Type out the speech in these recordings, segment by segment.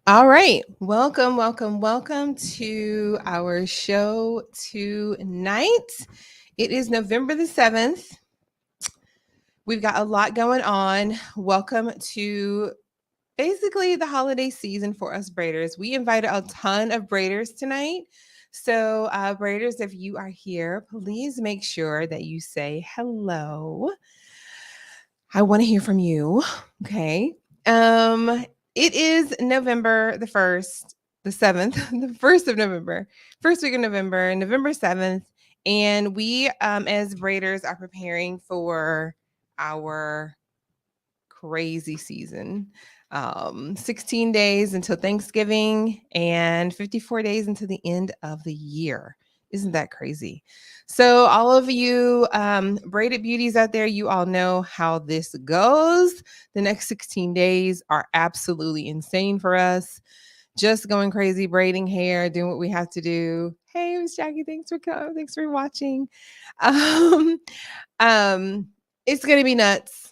All right. Welcome to our show tonight. It is November the 7th. We've got a lot going on. Welcome to basically the holiday season for us braiders. We invited a ton of braiders tonight. So, braiders, if you are here, please make sure that you say hello. I want to hear from you. Okay. It is November the 1st, the 7th, the 1st of November, first week of November, November 7th. And we, as braiders, are preparing for our crazy season. 16 days until Thanksgiving and 54 days until the end of the year. Isn't that crazy? So, all of you braided beauties out there, you all know how this goes. The next 16 days are absolutely insane for us. Just going crazy, braiding hair, doing what we have to do. Hey, Miss Jackie, thanks for coming. Thanks for watching. Um, it's gonna be nuts.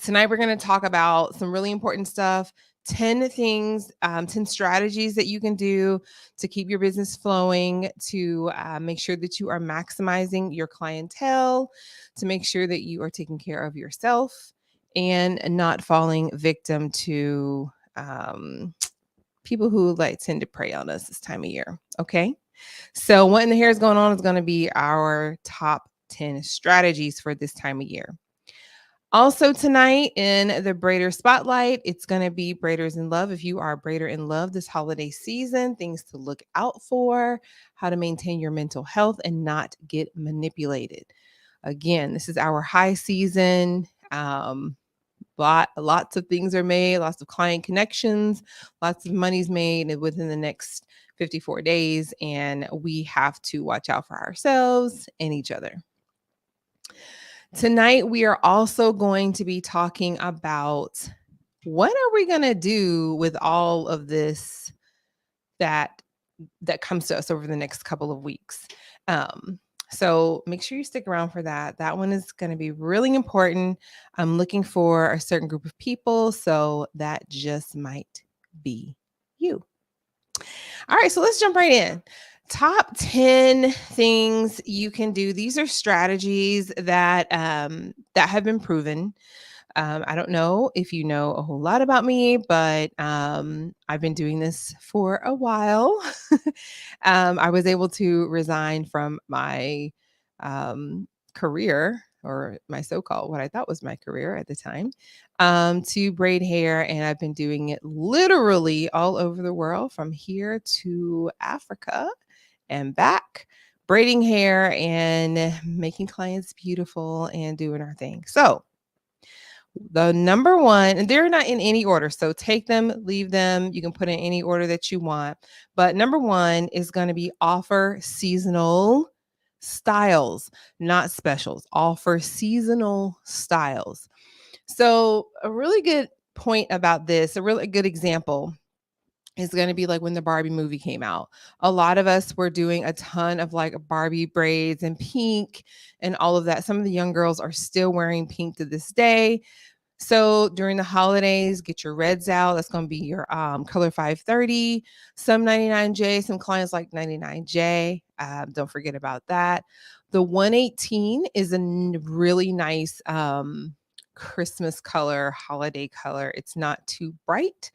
Tonight, we're going to talk about some really important stuff, 10 things, 10 strategies that you can do to keep your business flowing, to make sure that you are maximizing your clientele, to make sure that you are taking care of yourself and not falling victim to people who tend to prey on us this time of year. Okay. So, what in the hair is going on is going to be our top 10 strategies for this time of year. Also tonight in the Braider Spotlight, it's going to be Braiders in Love. If you are a Braider in Love this holiday season, things to look out for, how to maintain your mental health and not get manipulated. Again, this is our high season. Lots of things are made, lots of client connections, lots of money's made within the next 54 days, and we have to watch out for ourselves and each other. Tonight, we are also going to be talking about what are we going to do with all of this that comes to us over the next couple of weeks. So make sure you stick around for that. That one is going to be really important. I'm looking for a certain group of people, so that just might be you. All right, so let's jump right in. Top 10 things you can do. These are strategies that that have been proven. I don't know if you know a whole lot about me, but I've been doing this for a while. I was able to resign from my career, or my so-called what I thought was my career at the time, to braid hair, and I've been doing it literally all over the world, from here to Africa and back, braiding hair and making clients beautiful and doing our thing. So the number one, and they're not in any order, so take them, leave them. You can put in any order that you want. But number one is going to be offer seasonal styles, not specials. Offer seasonal styles. So a really good point about this, a really good example, is going to be like when the Barbie movie came out. A lot of us were doing a ton of like Barbie braids and pink and all of that. Some of the young girls are still wearing pink to this day. So during the holidays, get your reds out. That's going to be your color 530, some 99J, some clients like 99J. Don't forget about that. The 118 is a really nice Christmas color, holiday color. It's not too bright,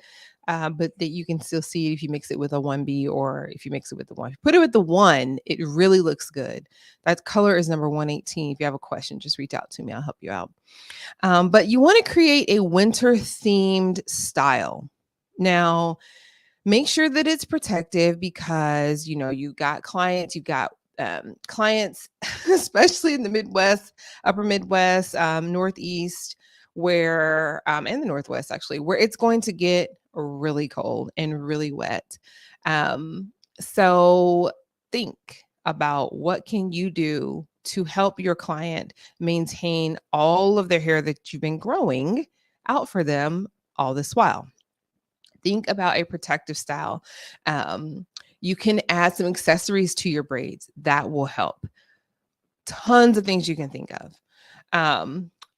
but that you can still see it if you mix it with a 1B, or if you mix it with the 1. If you put it with the 1, it really looks good. That color is number 118. If you have a question, just reach out to me. I'll help you out. But you want to create a winter themed style. Now, make sure that it's protective, because you got clients, clients, especially in the Midwest, upper Midwest, Northeast, where and the Northwest actually, where it's going to get really cold and really wet. So think about what can you do to help your client maintain all of their hair that you've been growing out for them all this while. Think about a protective style. You can add some accessories to your braids that will help. Tons of things you can think of.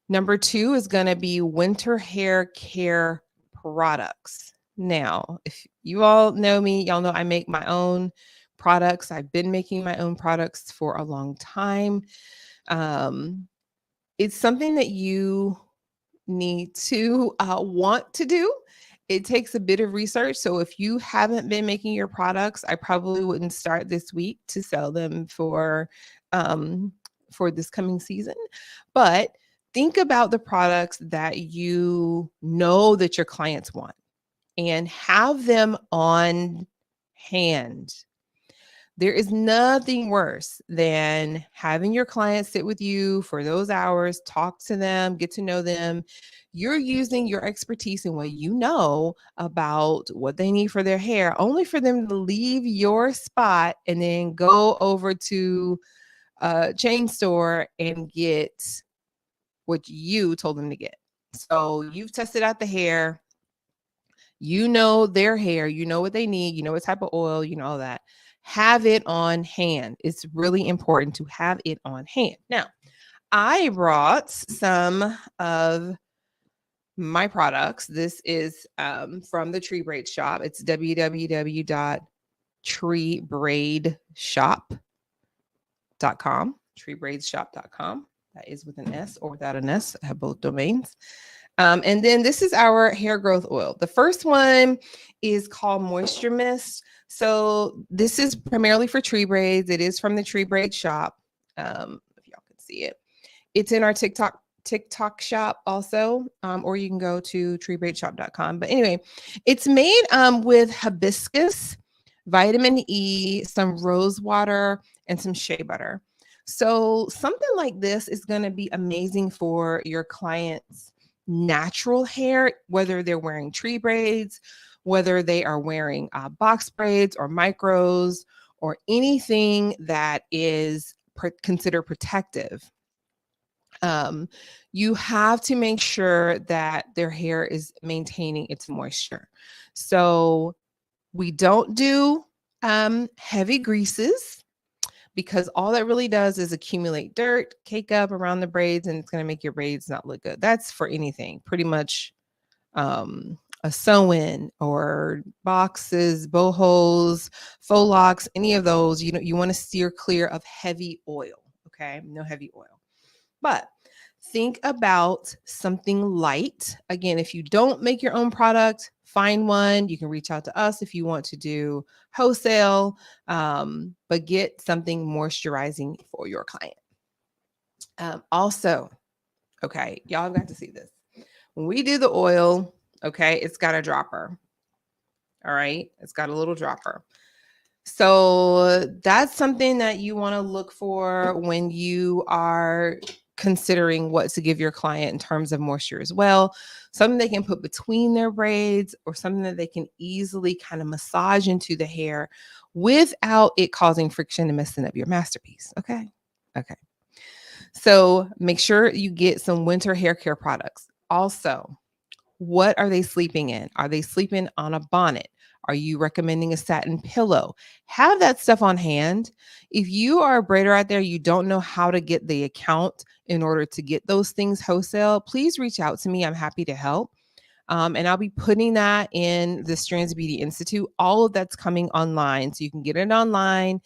Number 2 is going to be winter hair care products. Now, if you all know me, y'all know I make my own products. I've been making my own products for a long time. It's something that you need to want to do. It takes a bit of research. So if you haven't been making your products, I probably wouldn't start this week to sell them for this coming season. But think about the products that you know that your clients want and have them on hand. There is nothing worse than having your clients sit with you for those hours, talk to them, get to know them. You're using your expertise and what you know about what they need for their hair, only for them to leave your spot and then go over to a chain store and get what you told them to get. So you've tested out the hair, you know their hair, you know what they need, you know what type of oil, you know all that. Have it on hand. It's really important to have it on hand. Now, I brought some of my products. This is from the Tree Braid Shop. It's www.treebraidshop.com, treebraidshop.com. That is with an S or without an S. I have both domains. And then this is our hair growth oil. The first one is called Moisture Mist. So this is primarily for tree braids. It is from the Tree Braid Shop. If y'all can see it. It's in our TikTok shop also, or you can go to treebraidshop.com. But anyway, it's made with hibiscus, vitamin E, some rose water, and some shea butter. So something like this is going to be amazing for your clients' natural hair, whether they're wearing tree braids, whether they are wearing box braids or micros or anything that is considered protective. You have to make sure that their hair is maintaining its moisture. So we don't do heavy greases, because all that really does is accumulate dirt, cake up around the braids, and it's going to make your braids not look good. That's for anything, pretty much a sew-in or boxes, bohos, faux locks, any of those. You want to steer clear of heavy oil, okay? No heavy oil. But think about something light. Again, if you don't make your own product, find one. You can reach out to us if you want to do wholesale, but get something moisturizing for your client. Also, okay, y'all have got to see this. When we do the oil, okay, it's got a dropper. All right, it's got a little dropper. So that's something that you want to look for when you are considering what to give your client in terms of moisture as well. Something they can put between their braids or something that they can easily kind of massage into the hair without it causing friction and messing up your masterpiece. Okay. So make sure you get some winter hair care products. Also, what are they sleeping in? Are they sleeping on a bonnet? Are you recommending a satin pillow? Have that stuff on hand. If you are a braider out there, you don't know how to get the account in order to get those things wholesale, please reach out to me. I'm happy to help. And I'll be putting that in the Strands Beauty Institute. All of that's coming online, so you can get it online.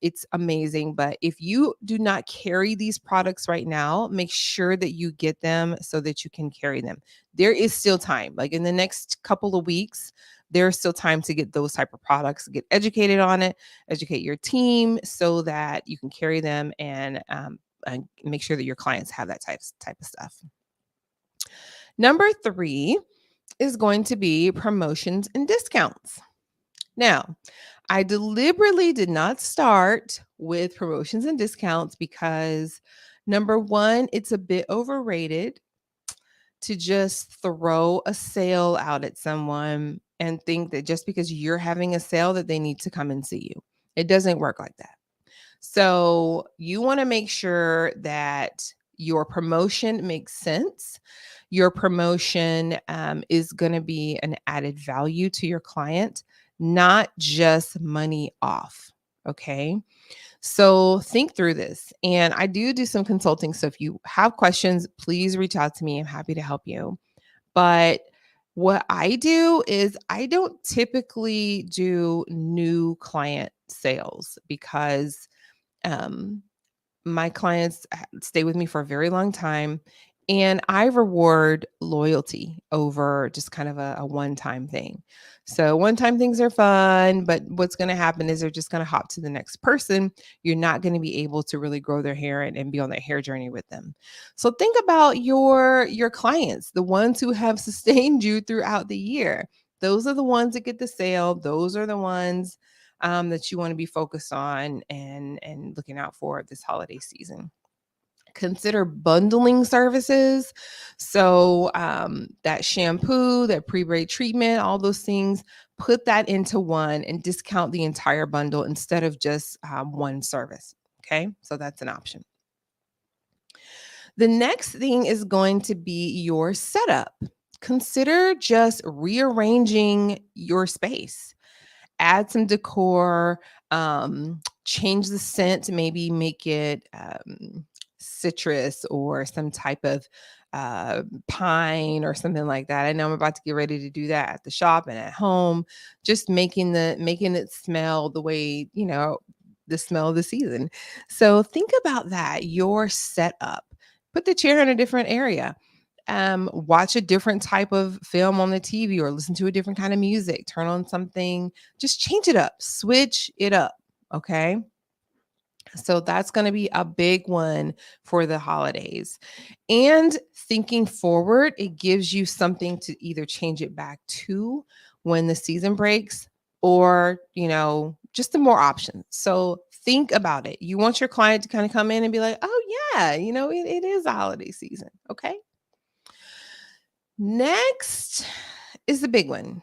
It's amazing. But if you do not carry these products right now, make sure that you get them so that you can carry them. There is still time. Like in the next couple of weeks, there's still time to get those type of products, get educated on it, educate your team so that you can carry them and make sure that your clients have that type of stuff. Number 3 is going to be promotions and discounts. Now, I deliberately did not start with promotions and discounts because number 1, it's a bit overrated to just throw a sale out at someone and think that just because you're having a sale that they need to come and see you. It doesn't work like that. So you want to make sure that your promotion makes sense. Your promotion is going to be an added value to your client, not just money off. Okay. So think through this. And I do some consulting. So if you have questions, please reach out to me. I'm happy to help you. But what I do is I don't typically do new client sales because um, my clients stay with me for a very long time, and I reward loyalty over just kind of a one-time thing. So one-time things are fun, but what's going to happen is they're just going to hop to the next person. You're not going to be able to really grow their hair and be on that hair journey with them. So think about your clients, the ones who have sustained you throughout the year. Those are the ones that get the sale. Those are the ones that you want to be focused on and looking out for this holiday season. Consider bundling services. So that shampoo, that pre-braid treatment, all those things, put that into one and discount the entire bundle instead of just one service. Okay, so that's an option. The next thing is going to be your setup. Consider just rearranging your space, add some decor, change the scent, maybe make it citrus or some type of pine or something like that. I know I'm about to get ready to do that at the shop and at home, just making it smell the way, the smell of the season. So think about that, your setup. Put the chair in a different area, watch a different type of film on the TV or listen to a different kind of music, turn on something, just change it up, switch it up. Okay. So that's going to be a big one for the holidays. And thinking forward, it gives you something to either change it back to when the season breaks or, just the more options. So think about it. You want your client to kind of come in and be like, oh, yeah, it is a holiday season. Okay. Next is the big one,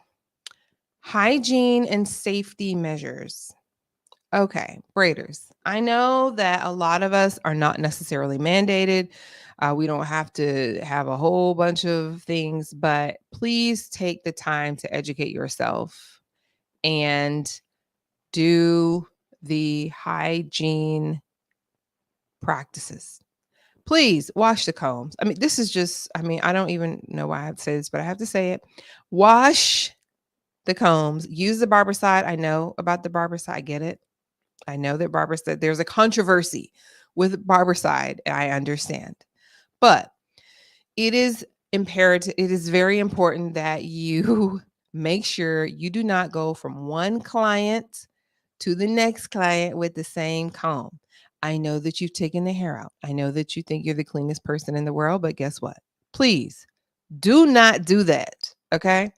hygiene and safety measures. Okay, braiders. I know that a lot of us are not necessarily mandated. We don't have to have a whole bunch of things, but please take the time to educate yourself and do the hygiene practices. Please wash the combs. I mean, this is just, I don't even know why I have to say this, but I have to say it. Wash the combs. Use the Barbicide. I know about the Barbicide. I get it. I know that Barbicide, there's a controversy with Barbicide. I understand. But it is imperative, it is very important that you make sure you do not go from one client to the next client with the same comb. I know that you've taken the hair out. I know that you think you're the cleanest person in the world, but guess what? Please do not do that. Okay.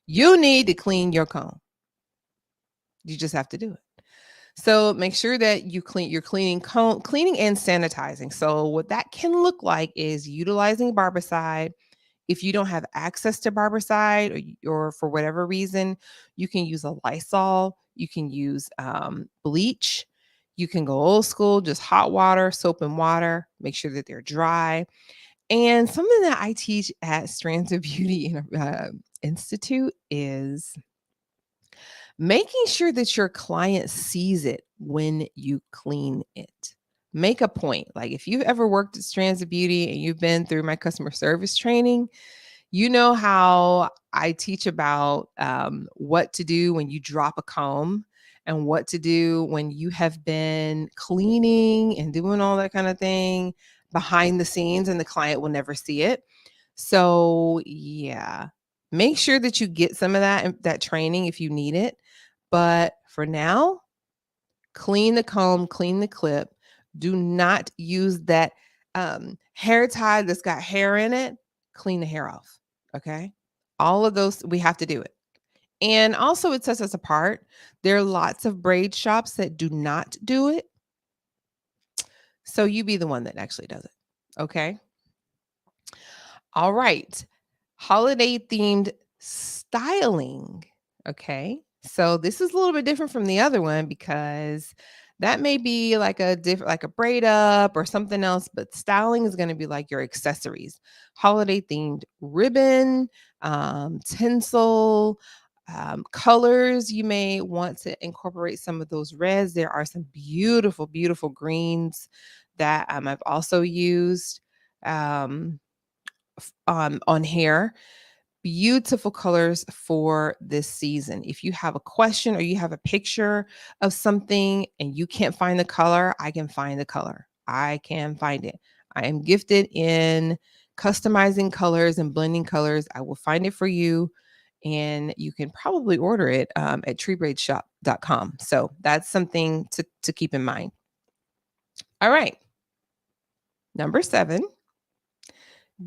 You need to clean your comb. You just have to do it. So make sure that you're cleaning and sanitizing. So what that can look like is utilizing barbicide. If you don't have access to barbicide or for whatever reason, you can use a Lysol. You can use bleach. You can go old school, just hot water, soap and water. Make sure that they're dry. And something that I teach at Strands of Beauty Institute is making sure that your client sees it when you clean it. Make a point. Like if you've ever worked at Strands of Beauty and you've been through my customer service training, you know how I teach about what to do when you drop a comb and what to do when you have been cleaning and doing all that kind of thing behind the scenes and the client will never see it. So, yeah, make sure that you get some of that training if you need it. But for now, clean the comb, clean the clip. Do not use that hair tie that's got hair in it. Clean the hair off. Okay. All of those, we have to do it. And also, it sets us apart. There are lots of braid shops that do not do it. So you be the one that actually does it. Okay. All right. Holiday themed styling. Okay. So this is a little bit different from the other one because that may be like like a braid up or something else, but styling is going to be like your accessories, holiday themed ribbon, tinsel, Colors, you may want to incorporate some of those reds. There are some beautiful, beautiful greens that I've also used on hair. Beautiful colors for this season. If you have a question or you have a picture of something and you can't find the color, I can find the color. I can find it. I am gifted in customizing colors and blending colors. I will find it for you, and you can probably order it at treebraidshop.com. So that's something to keep in mind. All right. Number 7,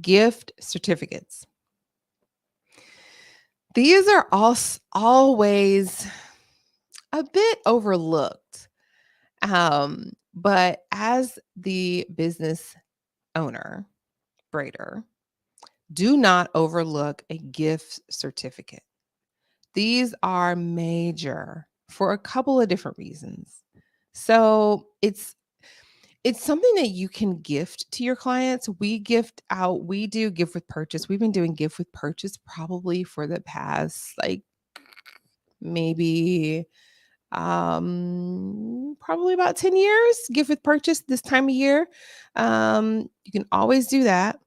gift certificates. These are always a bit overlooked. But as the business owner, braider, do not overlook a gift certificate. These are major for a couple of different reasons. So it's something that you can gift to your clients. We do gift with purchase. We've been doing gift with purchase probably for the past maybe probably about 10 years. Gift with purchase this time of year. You can always do that.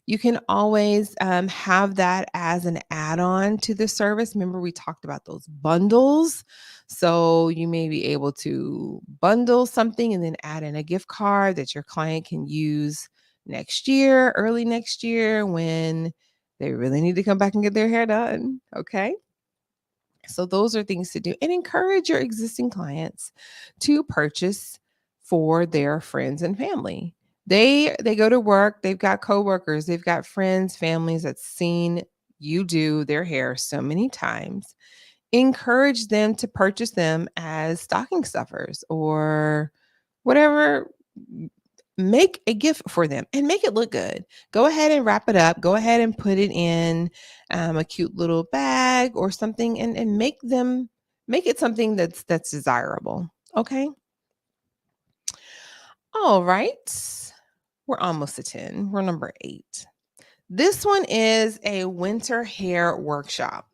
You can always have that as an add-on to the service. Remember, we talked about those bundles. So you may be able to bundle something and then add in a gift card that your client can use early next year, when they really need to come back and get their hair done. Okay. So those are things to do, and encourage your existing clients to purchase for their friends and family. They go to work, they've got coworkers, they've got friends, families that's seen you do their hair so many times. Encourage them to purchase them as stocking stuffers or whatever. Make a gift for them and make it look good. Go ahead and wrap it up. Go ahead and put it in a cute little bag or something, and make it something that's desirable. Okay. All right. We're almost to 10. We're number 8. This one is a winter hair workshop.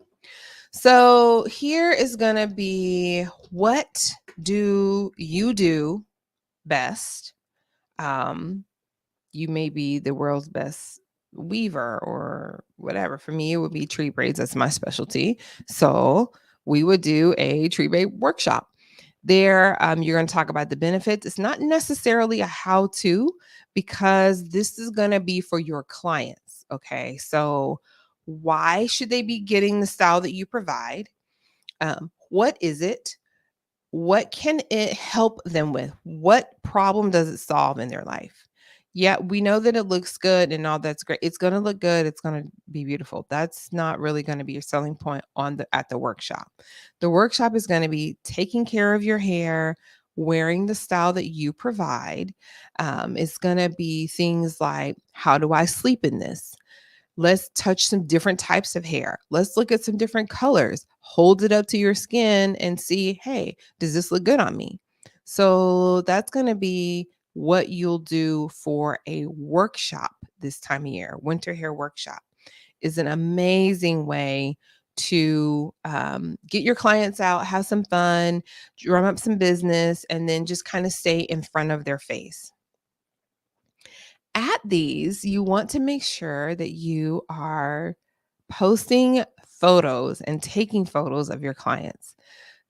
So here is going to be, what do you do best? You may be the world's best weaver or whatever. For me, it would be tree braids. That's my specialty. So we would do a tree braid workshop. There, you're going to talk about the benefits. It's not necessarily a how-to, because this is going to be for your clients. Okay. So why should they be getting the style that you provide? What is it? What can it help them with? What problem does it solve in their life? Yeah, we know that it looks good and all, that's great. It's going to look good. It's going to be beautiful. That's not really going to be your selling point at the workshop. The workshop is going to be taking care of your hair, wearing the style that you provide. It's going to be things like, how do I sleep in this? Let's touch some different types of hair. Let's look at some different colors. Hold it up to your skin and see, hey, does this look good on me? So that's going to be what you'll do for a workshop this time of year. Winter hair workshop is an amazing way to get your clients out, have some fun, drum up some business, and then just kind of stay in front of their face. At these, you want to make sure that you are posting photos and taking photos of your clients.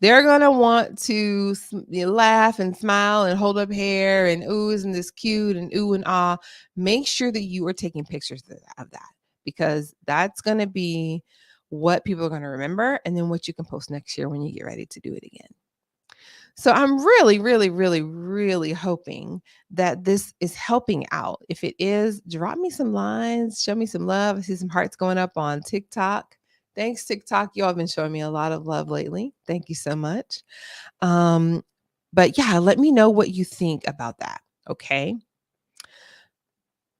They're going to want to laugh and smile and hold up hair and, ooh, isn't this cute, and ooh and ah. Make sure that you are taking pictures of that, because that's going to be what people are going to remember, and then what you can post next year when you get ready to do it again. So I'm really, really, really, really hoping that this is helping out. If it is, drop me some lines, show me some love. I see some hearts going up on TikTok. Thanks, TikTok. You all have been showing me a lot of love lately. Thank you so much. But yeah, let me know what you think about that. Okay.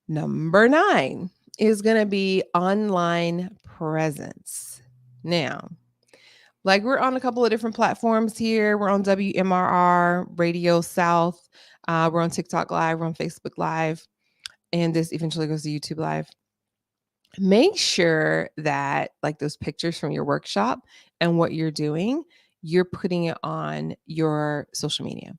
Number 9 is going to be online presence. Now, we're on a couple of different platforms here. We're on WMRR, Radio South. We're on TikTok Live. We're on Facebook Live. And this eventually goes to YouTube Live. make sure that like those pictures from your workshop and what you're doing, you're putting it on your social media.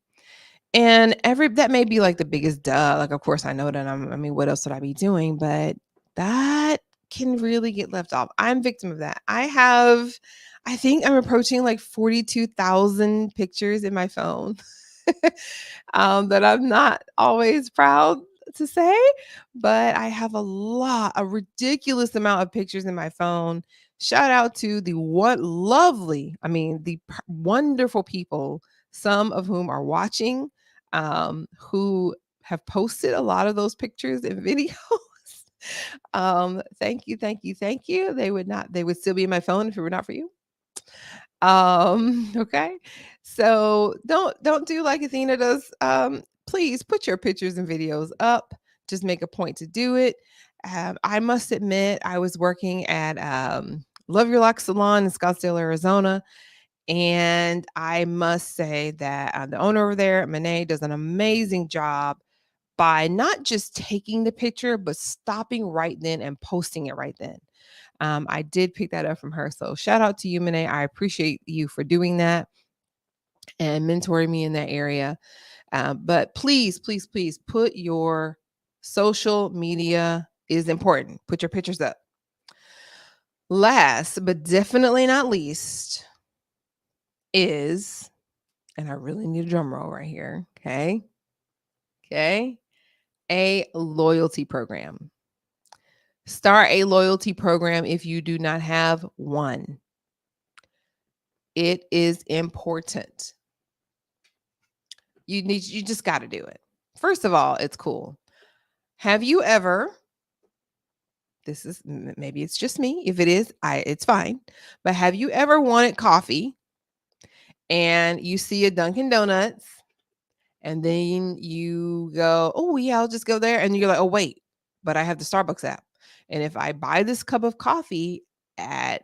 And every that may be like the biggest duh. Like, of course, I know that I mean, what else would I be doing? But that can really get left off. I'm victim of that. I think I'm approaching like 42,000 pictures in my phone that I'm not always proud to say, but I have a ridiculous amount of pictures in my phone. Shout out to the one lovely, I mean, wonderful people, some of whom are watching, who have posted a lot of those pictures and videos. Thank you, thank you, thank you. They would still be in my phone if it were not for you. Okay. So don't do like Athena does. Please put your pictures and videos up. Just make a point to do it. I must admit, I was working at Love Your Lock Salon in Scottsdale, Arizona. And I must say that the owner over there, Monet, does an amazing job by not just taking the picture, but stopping right then and posting it right then. I did pick that up from her. So shout out to you, Monet. I appreciate you for doing that and mentoring me in that area. But please, please, please put your social media is important. Put your pictures up. Last, but definitely not least, is, and I really need a drum roll right here. Okay. Okay. A loyalty program. Start a loyalty program if you do not have one. It is important. You just got to do it. First of all, it's cool. Have you ever, this is maybe it's just me. If it is, it's fine. But have you ever wanted coffee and you see a Dunkin' Donuts and then you go, "Oh yeah, I'll just go there." And you're like, "Oh wait, but I have the Starbucks app. And if I buy this cup of coffee at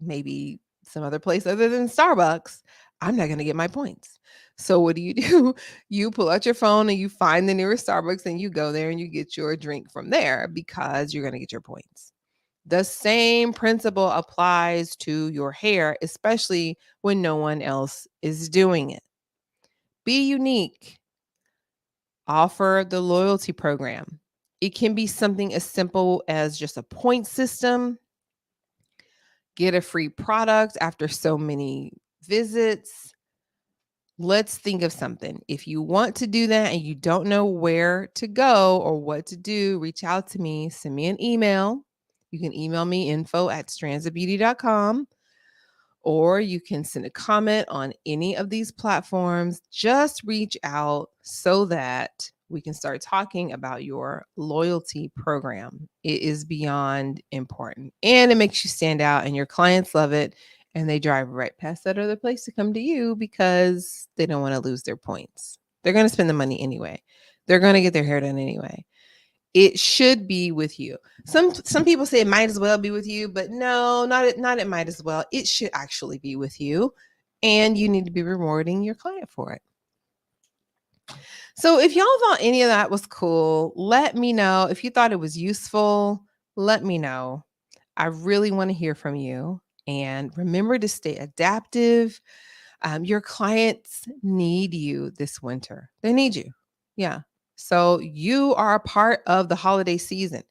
maybe some other place other than Starbucks, I'm not going to get my points." So what do? You pull out your phone and you find the nearest Starbucks and you go there and you get your drink from there because you're going to get your points. The same principle applies to your hair, especially when no one else is doing it. Be unique. Offer the loyalty program. It can be something as simple as just a point system. Get a free product after so many visits. Let's think of something. If you want to do that and you don't know where to go or what to do, reach out to me. Send me an email. You can email me info@strandsofbeauty.com, or you can send a comment on any of these platforms. Just reach out so that we can start talking about your loyalty program. It is beyond important and it makes you stand out, and your clients love it. And they drive right past that other place to come to you because they don't want to lose their points. They're going to spend the money anyway. They're going to get their hair done anyway. It should be with you. Some people say it might as well be with you, but no, not it might as well. It should actually be with you, and you need to be rewarding your client for it. So if y'all thought any of that was cool, let me know. If you thought it was useful, let me know. I really want to hear from you. And remember to stay adaptive. Your clients need you this winter. They need you. Yeah. So you are a part of the holiday season.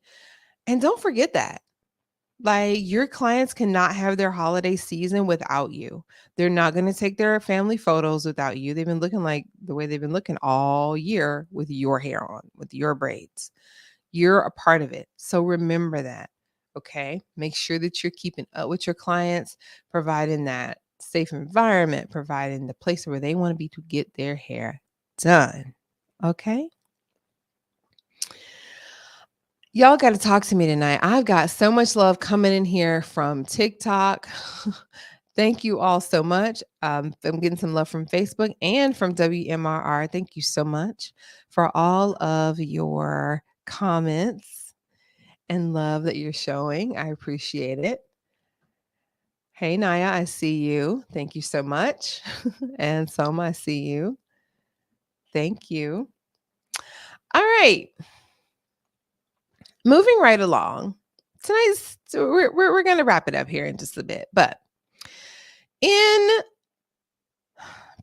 And don't forget that. Like, your clients cannot have their holiday season without you. They're not going to take their family photos without you. They've been looking like the way they've been looking all year with your hair on, with your braids. You're a part of it. So remember that. Okay. Make sure that you're keeping up with your clients, providing that safe environment, providing the place where they want to be to get their hair done. Okay. Y'all got to talk to me tonight. I've got so much love coming in here from TikTok. Thank you all so much. I'm getting some love from Facebook and from WMRR. Thank you so much for all of your comments and love that you're showing. I appreciate it. Hey, Naya, I see you. Thank you so much. And Soma, I see you. Thank you. All right. Moving right along. tonight's so we're going to wrap it up here in just a bit. But in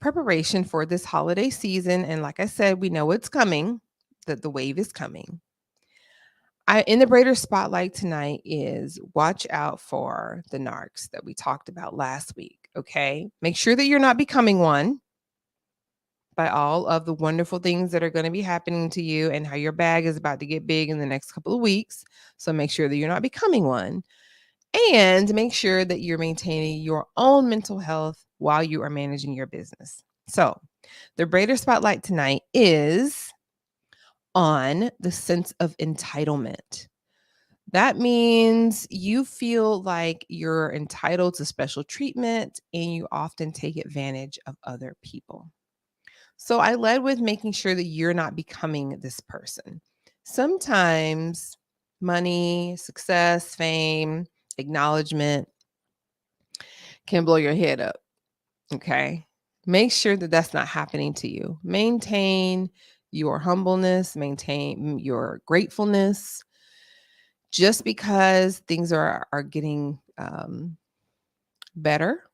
preparation for this holiday season, and like I said, we know it's coming, that the wave is coming. In the Braider Spotlight tonight is watch out for the narcs that we talked about last week. Okay. Make sure that you're not becoming one by all of the wonderful things that are going to be happening to you and how your bag is about to get big in the next couple of weeks. So make sure that you're not becoming one, and make sure that you're maintaining your own mental health while you are managing your business. So the Braider Spotlight tonight is on the sense of entitlement. That means you feel like you're entitled to special treatment and you often take advantage of other people. So I led with making sure that you're not becoming this person. Sometimes money, success, fame, acknowledgement can blow your head up. Okay. Make sure that that's not happening to you. Maintain your humbleness, maintain your gratefulness. Just because things are getting better,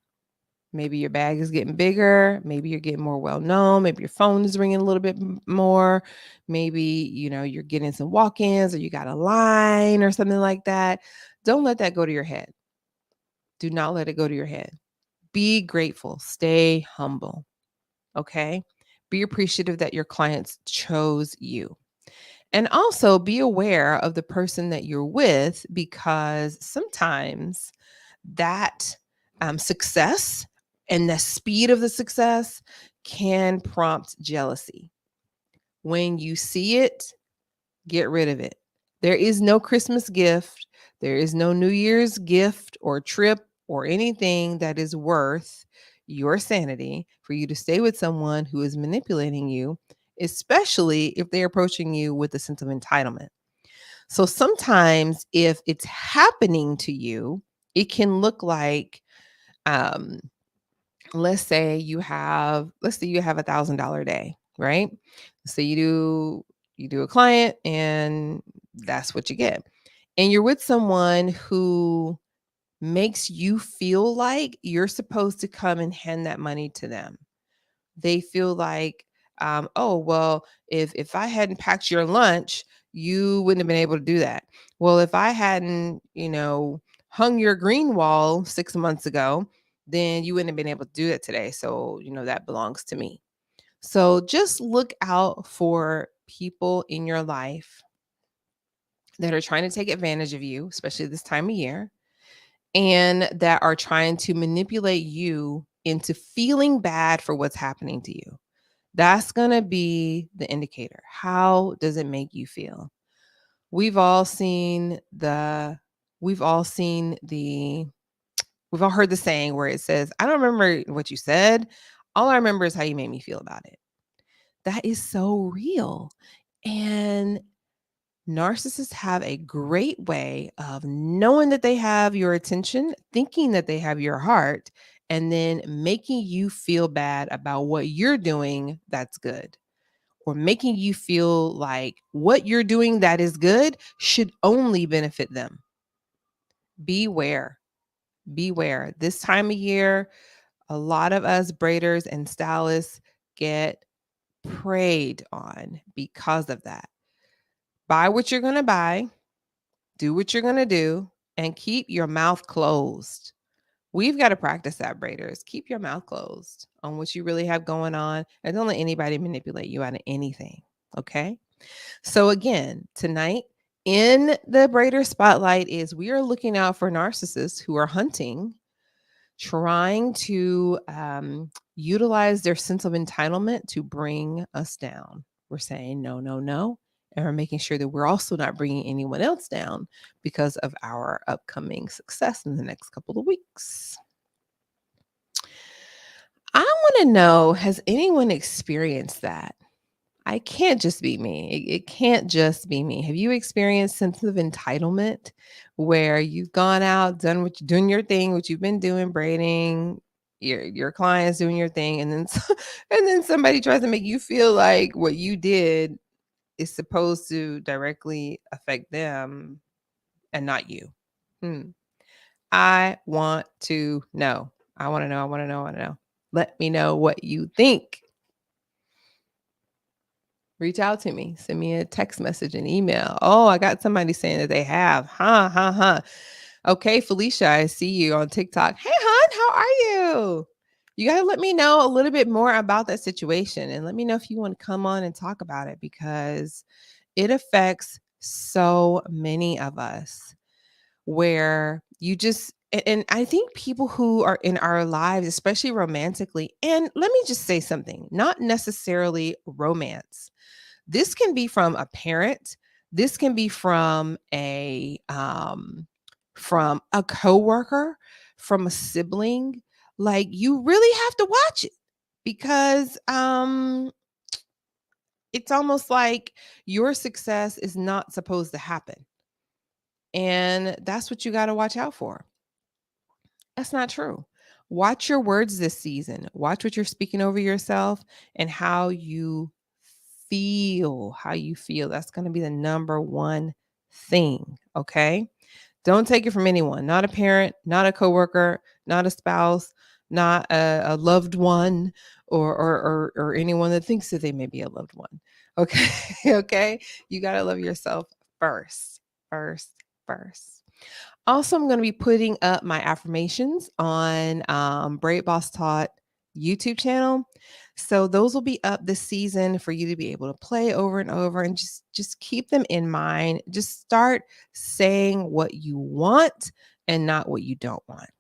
maybe your bag is getting bigger, maybe you're getting more well known, maybe your phone is ringing a little bit more, maybe you're getting some walk-ins or you got a line or something like that. Don't let that go to your head. Do not let it go to your head. Be grateful, stay humble. Okay? Be appreciative that your clients chose you. And also be aware of the person that you're with, because sometimes that success and the speed of the success can prompt jealousy. When you see it, get rid of it. There is no Christmas gift. There is no New Year's gift or trip or anything that is worth your sanity for you to stay with someone who is manipulating you, especially if they're approaching you with a sense of entitlement. So sometimes if it's happening to you, it can look like, um, let's say you have $1,000 day, right? So you do a client and that's what you get. And you're with someone who makes you feel like you're supposed to come and hand that money to them. They feel like, oh, well, if I hadn't packed your lunch, you wouldn't have been able to do that. Well, if I hadn't, hung your green wall 6 months ago, then you wouldn't have been able to do it today. So, that belongs to me. So just look out for people in your life that are trying to take advantage of you, especially this time of year, and that are trying to manipulate you into feeling bad for what's happening to you. That's going to be the indicator. How does it make you feel? We've all seen the we've all seen the we've all heard the saying where it says, "I don't remember what you said. All I remember is how you made me feel about it." That is so real. And narcissists have a great way of knowing that they have your attention, thinking that they have your heart, and then making you feel bad about what you're doing that's good, or making you feel like what you're doing that is good should only benefit them. Beware. Beware. This time of year, a lot of us braiders and stylists get preyed on because of that. Buy what you're going to buy, do what you're going to do, and keep your mouth closed. We've got to practice that, braiders. Keep your mouth closed on what you really have going on, and don't let anybody manipulate you out of anything. Okay? So again, tonight in the Braider Spotlight is we are looking out for narcissists who are hunting, trying to utilize their sense of entitlement to bring us down. We're saying no, no, no. And we're making sure that we're also not bringing anyone else down because of our upcoming success in the next couple of weeks. I want to know, has anyone experienced that? I can't just be me. It can't just be me. Have you experienced sense of entitlement where you've gone out, doing your thing, what you've been doing, braiding, your clients doing your thing, and then and then somebody tries to make you feel like what you did is supposed to directly affect them, and not you? I want to know. I want to know. I want to know. I want to know. Let me know what you think. Reach out to me. Send me a text message, an email. Oh, I got somebody saying that they have. Okay, Felicia, I see you on TikTok. Hey, hon, how are you? You got to let me know a little bit more about that situation and let me know if you want to come on and talk about it because it affects so many of us where you just and I think people who are in our lives, especially romantically, and let me just say something, not necessarily romance. This can be from a parent, this can be from a coworker, from a sibling. Like you really have to watch it because it's almost like your success is not supposed to happen. And that's what you got to watch out for. That's not true. Watch your words this season. Watch what you're speaking over yourself and how you feel. How you feel. That's going to be the number one thing. Okay. Don't take it from anyone, not a parent, not a coworker, not a spouse, not a loved one, or anyone that thinks that they may be a loved one. Okay. Okay. You got to love yourself first. First, first. Also, I'm going to be putting up my affirmations on Braid Boss Taught YouTube channel. So those will be up this season for you to be able to play over and over and just keep them in mind. Just start saying what you want and not what you don't want.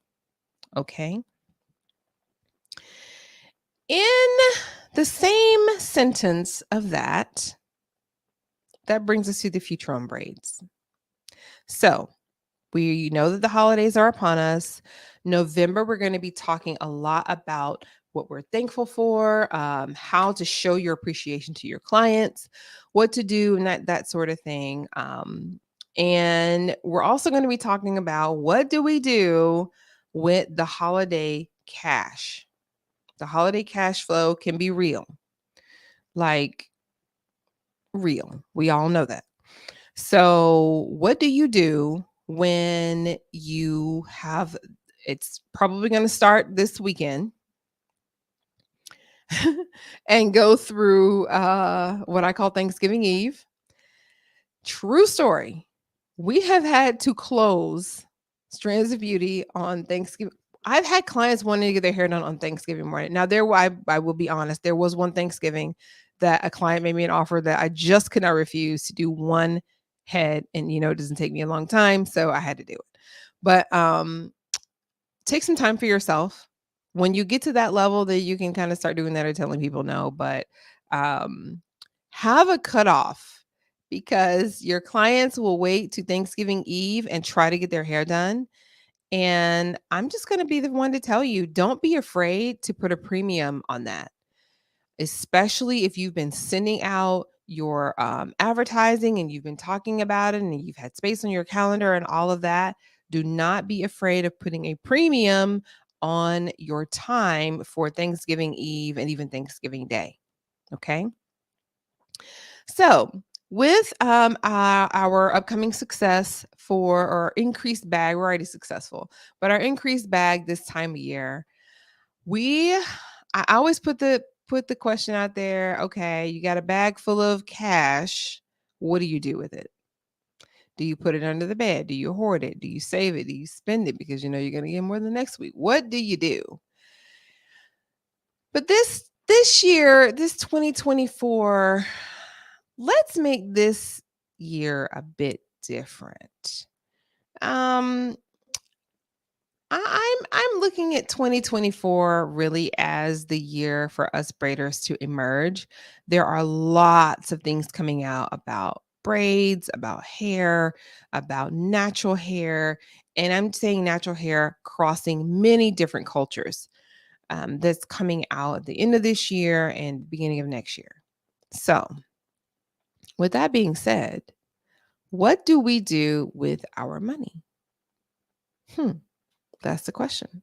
Okay? In the same sentence of that brings us to the future on braids. So, we know that the holidays are upon us. November, we're going to be talking a lot about what we're thankful for, how to show your appreciation to your clients, what to do, and that sort of thing. And we're also going to be talking about what do we do with the holiday cash. The holiday cash flow can be real, like real. We all know that. So, what do you do when you have it's probably going to start this weekend and go through what I call Thanksgiving Eve? True story. We have had to close Strands of Beauty on Thanksgiving. I've had clients wanting to get their hair done on Thanksgiving morning. Now, I will be honest, there was one Thanksgiving that a client made me an offer that I just could not refuse to do one head. And, it doesn't take me a long time. So I had to do it. But take some time for yourself. When you get to that level, that you can kind of start doing that or telling people no. But have a cutoff because your clients will wait to Thanksgiving Eve and try to get their hair done. And I'm just going to be the one to tell you, don't be afraid to put a premium on that, especially if you've been sending out your advertising and you've been talking about it and you've had space on your calendar and all of that. Do not be afraid of putting a premium on your time for Thanksgiving Eve and even Thanksgiving Day. Okay. So, with our upcoming success for or increased bag, we're already successful, but our increased bag this time of year, I always put the question out there. Okay, you got a bag full of cash. What do you do with it? Do you put it under the bed? Do you hoard it? Do you save it? Do you spend it because you're going to get more the next week? What do you do? But this year, this 2024, let's make this year a bit different. I'm looking at 2024 really as the year for us braiders to emerge. There are lots of things coming out about braids, about hair, about natural hair, and I'm saying natural hair crossing many different cultures. That's coming out at the end of this year and beginning of next year. So, with that being said, what do we do with our money? That's the question.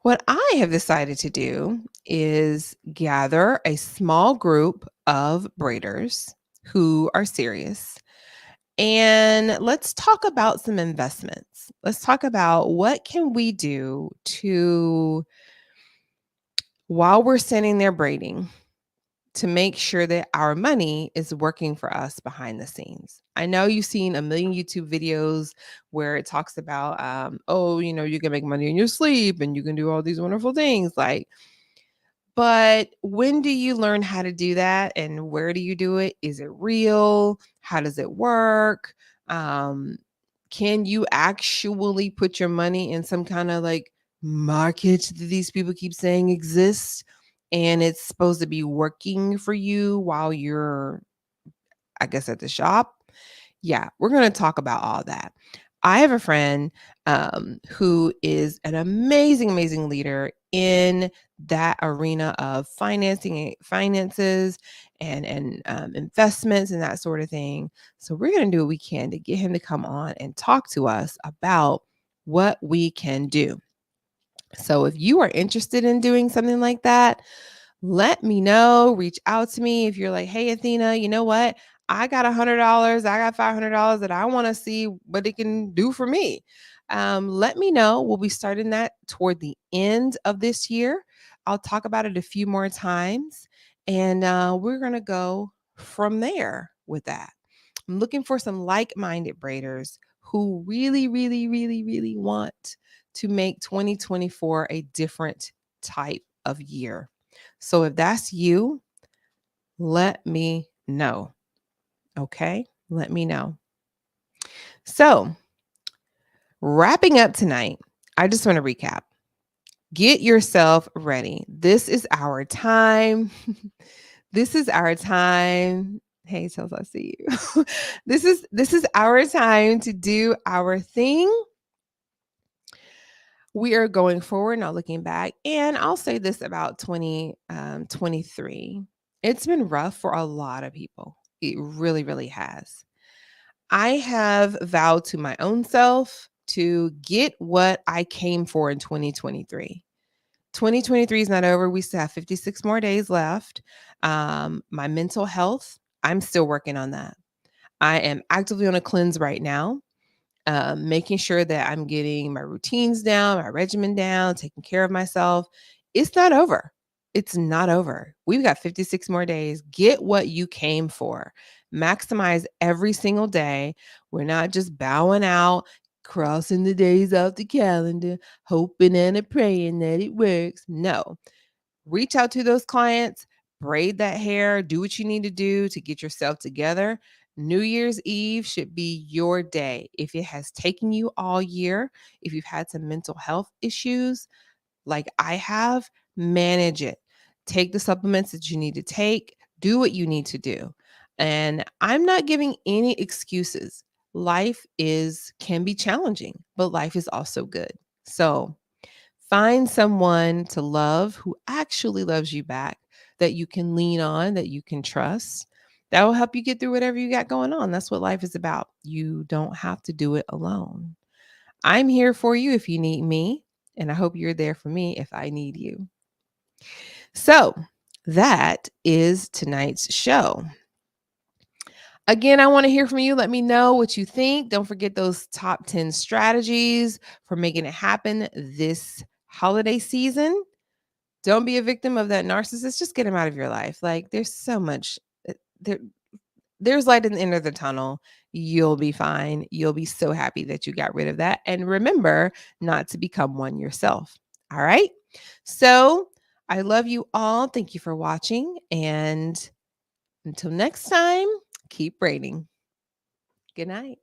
What I have decided to do is gather a small group of braiders who are serious And let's talk about some investments. Let's talk about what can we do to, while we're sitting there braiding, to make sure that our money is working for us behind the scenes. I know you've seen a million YouTube videos where it talks about, oh, you can make money in your sleep and you can do all these wonderful things. But when do you learn how to do that and where do you do it? Is it real? How does it work? Um, can you actually put your money in some kind of market that these people keep saying exists and it's supposed to be working for you while you're, I guess, at the shop? Yeah, we're going to talk about all that. I have a friend who is an amazing, amazing leader in that arena of finances and investments and that sort of thing. So we're going to do what we can to get him to come on and talk to us about what we can do. So if you are interested in doing something like that, let me know. Reach out to me if you're like, hey, Athena, you know what? I got $100. I got $500 that I want to see what it can do for me. Let me know. We'll be starting that toward the end of this year. I'll talk about it a few more times, and we're going to go from there with that. I'm looking for some like-minded braiders who really, really, really, really want to make 2024 a different type of year. So if that's you, let me know. Okay? Let me know. So, wrapping up tonight, I just want to recap. Get yourself ready. This is our time. This is our time. Hey, Chels, I see you. This is our time to do our thing. We are going forward, not looking back. And I'll say this about 2023. It's been rough for a lot of people. It really, really has. I have vowed to my own self to get what I came for in 2023. 2023 is not over. We still have 56 more days left. My mental health, I'm still working on that. I am actively on a cleanse right now, making sure that I'm getting my routines down, my regimen down, taking care of myself. It's not over. It's not over. We've got 56 more days. Get what you came for. Maximize every single day. We're not just bowing out, crossing the days off the calendar, hoping and praying that it works. No, reach out to those clients, braid that hair, do what you need to do to get yourself together. New Year's Eve should be your day. If it has taken you all year, if you've had some mental health issues like I have, manage it. Take the supplements that you need to take, do what you need to do. And I'm not giving any excuses. Life can be challenging, but life is also good. So, find someone to love who actually loves you back, that you can lean on, that you can trust. That will help you get through whatever you got going on. That's what life is about. You don't have to do it alone. I'm here for you if you need me, and I hope you're there for me if I need you. So, that is tonight's show. Again, I want to hear from you. Let me know what you think. Don't forget those top 10 strategies for making it happen this holiday season. Don't be a victim of that narcissist. Just get him out of your life. There's so much there's light in the end of the tunnel. You'll be fine. You'll be so happy that you got rid of that. And remember not to become one yourself. All right? So, I love you all. Thank you for watching, and until next time, keep braiding. Good night.